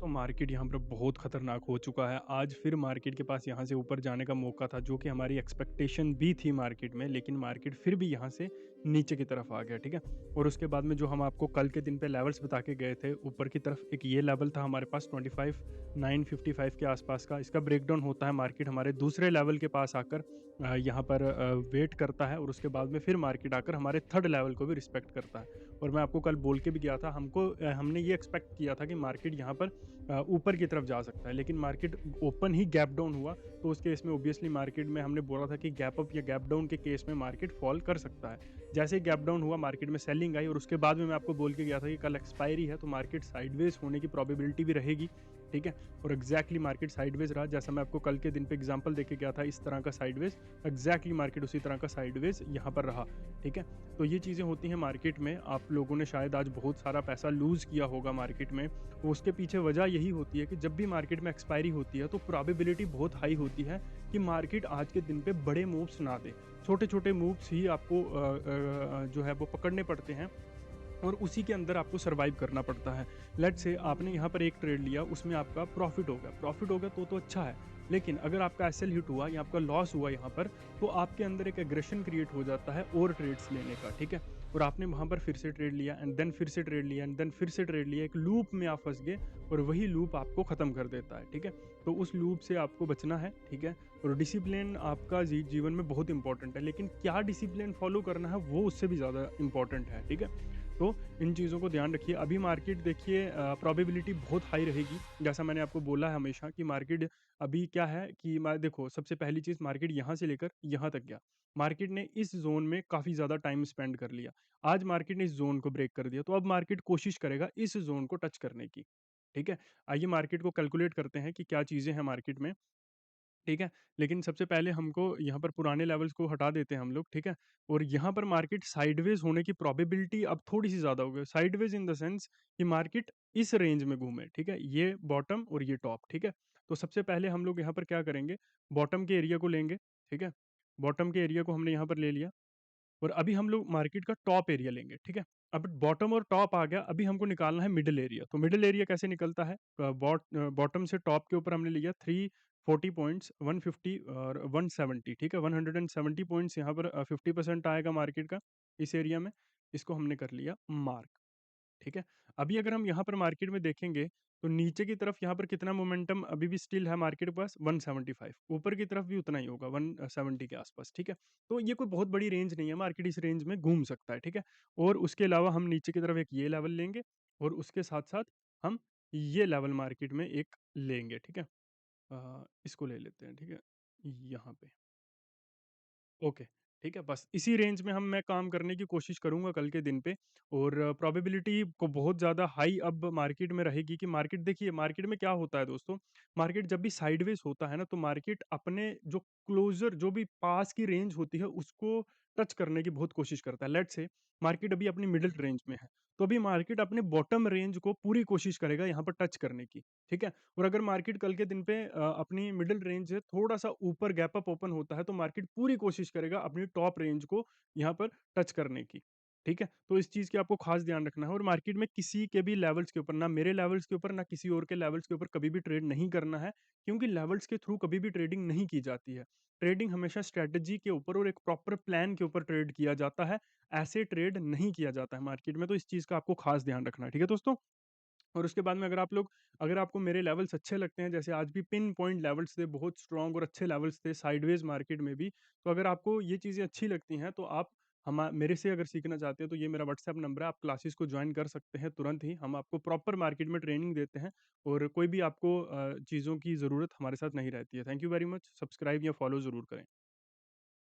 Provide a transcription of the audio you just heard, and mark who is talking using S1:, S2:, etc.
S1: तो मार्केट यहाँ पर बहुत खतरनाक हो चुका है। आज फिर मार्केट के पास यहाँ से ऊपर जाने का मौका था, जो कि हमारी एक्सपेक्टेशन भी थी मार्केट में, लेकिन मार्केट फिर भी यहाँ से नीचे की तरफ आ गया, ठीक है? और उसके बाद में जो हम आपको कल के दिन पे लेवल्स बता के गए थे, ऊपर की तरफ एक ये लेवल था हमारे पास 25,955 के आसपास का। इसका ब्रेकडाउन होता है, मार्केट हमारे दूसरे लेवल के पास आकर यहाँ पर वेट करता है और उसके बाद में फिर मार्केट आकर हमारे थर्ड लेवल को भी रिस्पेक्ट करता है। और मैं आपको कल बोल के भी गया था, हमने ये एक्सपेक्ट किया था कि मार्केट यहाँ पर ऊपर की तरफ जा सकता है, लेकिन मार्केट ओपन ही गैप डाउन हुआ। तो उस केस में ऑब्वियसली मार्केट में हमने बोला था कि गैप अप या गैप डाउन के केस में मार्केट फॉल कर सकता है। जैसे ही गैप डाउन हुआ, मार्केट में सेलिंग आई और उसके बाद में मैं आपको बोल के गया था कि कल एक्सपायरी है, तो मार्केट साइडवेज होने की प्रोबेबिलिटी भी रहेगी, ठीक है? और एग्जैक्टली मार्केट साइडवेज रहा, जैसा मैं आपको कल के दिन पे एग्जांपल देके गया था, इस तरह का साइडवेज। एग्जैक्टली मार्केट उसी तरह का साइडवेज यहाँ पर रहा, ठीक है? तो ये चीज़ें होती हैं मार्केट में। आप लोगों ने शायद आज बहुत सारा पैसा लूज़ किया होगा मार्केट में। उसके पीछे वजह यही होती है कि जब भी मार्केट में एक्सपायरी होती है, तो प्रोबेबिलिटी बहुत हाई होती है कि मार्केट आज के दिन पे बड़े मूव्स ना दे। छोटे-छोटे मूव्स ही आपको जो है वो पकड़ने पड़ते हैं और उसी के अंदर आपको सर्वाइव करना पड़ता है। लेट्स से आपने यहाँ पर एक ट्रेड लिया, उसमें आपका प्रॉफिट हो गया तो अच्छा है। लेकिन अगर आपका एसएल हिट हुआ या आपका लॉस हुआ यहाँ पर, तो आपके अंदर एक एग्रेशन क्रिएट हो जाता है और ट्रेड्स लेने का, ठीक है? और आपने वहाँ पर फिर से ट्रेड लिया एंड देन फिर से ट्रेड लिया एंड देन फिर से ट्रेड लिया, एक लूप में आप फँस गए और वही लूप आपको ख़त्म कर देता है, ठीक है? तो उस लूप से आपको बचना है, ठीक है? और डिसिप्लिन आपका जीवन में बहुत इंपॉर्टेंट है, लेकिन क्या डिसिप्लिन फॉलो करना है वो उससे भी ज़्यादा इंपॉर्टेंट है, ठीक है? तो इन चीज़ों को ध्यान रखिए। अभी मार्केट देखिए, प्रोबेबिलिटी बहुत हाई रहेगी। जैसा मैंने आपको बोला है हमेशा कि मार्केट अभी क्या है कि मैं देखो, सबसे पहली चीज़, मार्केट यहाँ से लेकर यहाँ तक गया। मार्केट ने इस ज़ोन में काफ़ी ज़्यादा टाइम स्पेंड कर लिया। आज मार्केट ने इस ज़ोन को ब्रेक कर दिया, तो अब मार्केट कोशिश करेगा इस ज़ोन को टच करने की। ठीक है? आइए मार्केट को कैलकुलेट करते हैं कि क्या चीज़ें हैं मार्केट में। ठीक है? लेकिन सबसे पहले हमको यहाँ पर पुराने लेवल्स को हटा देते हैं हम लोग, ठीक है? और यहाँ पर मार्केट साइडवेज़ होने की प्रोबेबिलिटी अब थोड़ी-सी ज़्यादा हो गई है। साइडवेज़ इन द सेंस कि मार्केट इस रेंज में घूमे, ठीक है? ये बॉटम और ये टॉप, ठीक है? तो सबसे पहले हम लोग यहाँ पर क्या करेंगे, बॉटम के एरिया को लेंगे, ठीक है? बॉटम के एरिया को हमने यहाँ पर ले लिया और अभी हम लोग मार्केट का टॉप एरिया लेंगे, ठीक है? अब बॉटम और टॉप आ गया, अभी हमको निकालना है मिडल एरिया। तो मिडल एरिया कैसे निकलता है? बॉटम से टॉप के ऊपर हमने लिया 340 पॉइंट्स, 150 और 170, ठीक है? 170 पॉइंट्स यहाँ पर 50% आएगा मार्केट का इस एरिया में। इसको हमने कर लिया मार्क। ठीक है? अभी अगर हम यहाँ पर मार्केट में देखेंगे, तो नीचे की तरफ यहाँ पर कितना मोमेंटम अभी भी स्टिल है मार्केट के पास 175, ऊपर की तरफ भी उतना ही होगा 170 के आसपास, ठीक है? तो ये कोई बहुत बड़ी रेंज नहीं है, मार्केट इस रेंज में घूम सकता है, ठीक है? और उसके अलावा हम नीचे की तरफ एक ये लेवल लेंगे और उसके साथ-साथ हम ये लेवल मार्केट में एक लेंगे, ठीक है? इसको ले लेते हैं, ठीक है? यहाँ पे। ओके, ठीक है? बस इसी रेंज में मैं काम करने की कोशिश करूँगा कल के दिन पे और प्रोबेबिलिटी को बहुत ज़्यादा हाई अब मार्केट में रहेगी कि मार्केट देखिए, मार्केट में क्या होता है दोस्तों, मार्केट जब भी साइडवेज़ होता है ना, तो मार्केट अपने जो क्लोज़र जो भी पास की रेंज होती है, उसको टच करने की बहुत कोशिश करता है। लेट्स से मार्केट अभी अपनी मिडल रेंज में है, तो अभी मार्केट अपने बॉटम रेंज को पूरी कोशिश करेगा यहाँ पर टच करने की, ठीक है? और अगर मार्केट कल के दिन पे अपनी मिडल रेंज से थोड़ा-सा ऊपर गैप अप ओपन होता है, तो मार्केट पूरी कोशिश करेगा अपनी टॉप रेंज को यहाँ पर टच करने की, ठीक है? तो इस चीज़ की आपको खास ध्यान रखना है और मार्केट में किसी के भी लेवल्स के ऊपर, ना मेरे लेवल्स के ऊपर, ना किसी और के लेवल्स के ऊपर कभी भी ट्रेड नहीं करना है, क्योंकि लेवल्स के थ्रू कभी भी ट्रेडिंग नहीं की जाती है। ट्रेडिंग हमेशा स्ट्रैटेजी के ऊपर और एक प्रॉपर प्लान के ऊपर ट्रेड किया जाता है, ऐसे ट्रेड नहीं किया जाता है मार्केट में, तो इस चीज़ का आपको खास ध्यान रखना है, ठीक है दोस्तों? और उसके बाद में अगर आपको मेरे लेवल्स अच्छे लगते हैं, जैसे आज भी पिन पॉइंट लेवल्स थे, बहुत स्ट्रॉन्ग और अच्छे लेवल्स थे साइडवेज मार्केट में भी। तो अगर आपको ये चीज़ें अच्छी लगती हैं, तो आप हमा मेरे से अगर सीखना चाहते हैं, तो ये मेरा व्हाट्सएप नंबर है, आप क्लासेस को जॉइन कर सकते हैं तुरंत ही। हम आपको प्रॉपर मार्केट में ट्रेनिंग देते हैं और कोई भी आपको चीज़ों की ज़रूरत हमारे साथ नहीं रहती है। Thank you very much. Subscribe या फॉलो ज़रूर करें।